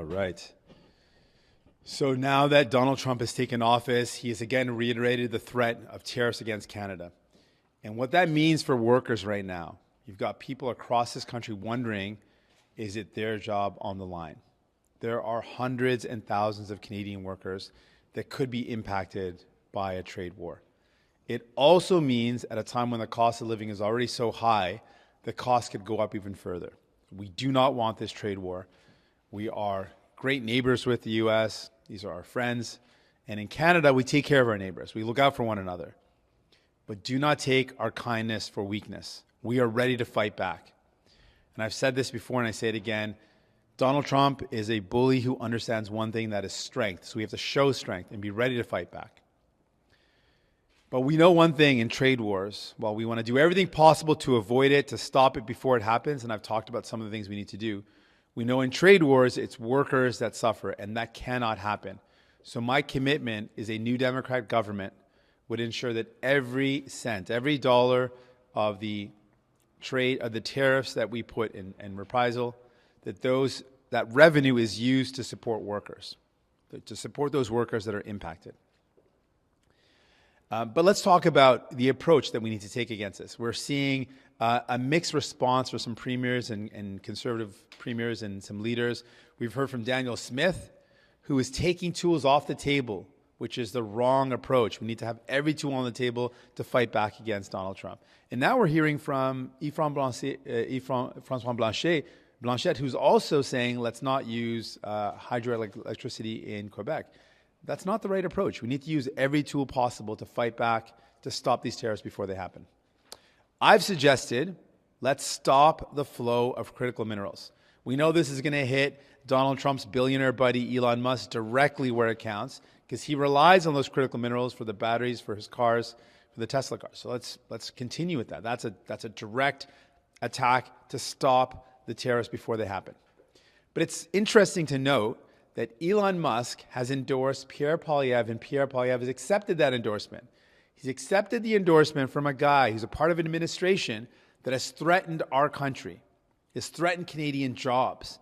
All right. So now that Donald Trump has taken office, he has again reiterated the threat of tariffs against Canada. And what that means for workers right now, you've got people across this country wondering, is it their job on the line? There are hundreds and thousands of Canadian workers that could be impacted by a trade war. It also means at a time when the cost of living is already so high, the cost could go up even further. We do not want this trade war. We are great neighbors with the U.S. These are our friends. And in Canada, we take care of our neighbors. We look out for one another. But do not take our kindness for weakness. We are ready to fight back. And I've said this before and I say it again. Donald Trump is a bully who understands one thing, that is strength. So we have to show strength and be ready to fight back. But we know one thing in trade wars. While we want to do everything possible to avoid it, to stop it before it happens, and I've talked about some of the things we need to do, we know in trade wars, it's workers that suffer, and that cannot happen. So my commitment is a new Democratic government would ensure that every cent, every dollar of the trade, of the tariffs that we put in reprisal, that revenue is used to support workers, to support those workers that are impacted. But let's talk about the approach that we need to take against this. We're seeing a mixed response for some premiers and conservative premiers and some leaders. We've heard from Daniel Smith, who is taking tools off the table, which is the wrong approach. We need to have every tool on the table to fight back against Donald Trump. And now we're hearing from François Blanchet, who's also saying, let's not use hydroelectricity in Quebec. That's not the right approach. We need to use every tool possible to fight back, to stop these tariffs before they happen. I've suggested, let's stop the flow of critical minerals. We know this is going to hit Donald Trump's billionaire buddy Elon Musk directly where it counts, because he relies on those critical minerals for the batteries, for his cars, for the Tesla cars. So let's continue with that. That's a direct attack to stop the tariffs before they happen. But it's interesting to note that Elon Musk has endorsed Pierre Poilievre, and Pierre Poilievre has accepted that endorsement. He's accepted the endorsement from a guy who's a part of an administration that has threatened our country, has threatened Canadian jobs,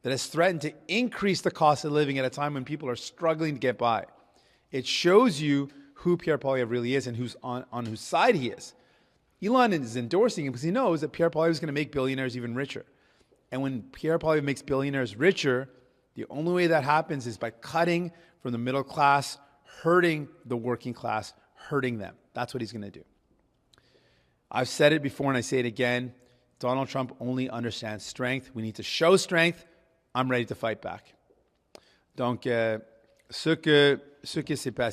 that has threatened to increase the cost of living at a time when people are struggling to get by. It shows you who Pierre Poilievre really is and who's on whose side he is. Elon is endorsing him because he knows that Pierre Poilievre is going to make billionaires even richer. And when Pierre Poilievre makes billionaires richer, the only way that happens is by cutting from the middle class, hurting the working class, hurting them. That's what he's going to do. I've said it before and I say it again. Donald Trump only understands strength. We need to show strength. I'm ready to fight back. Donc, ce que s'est passé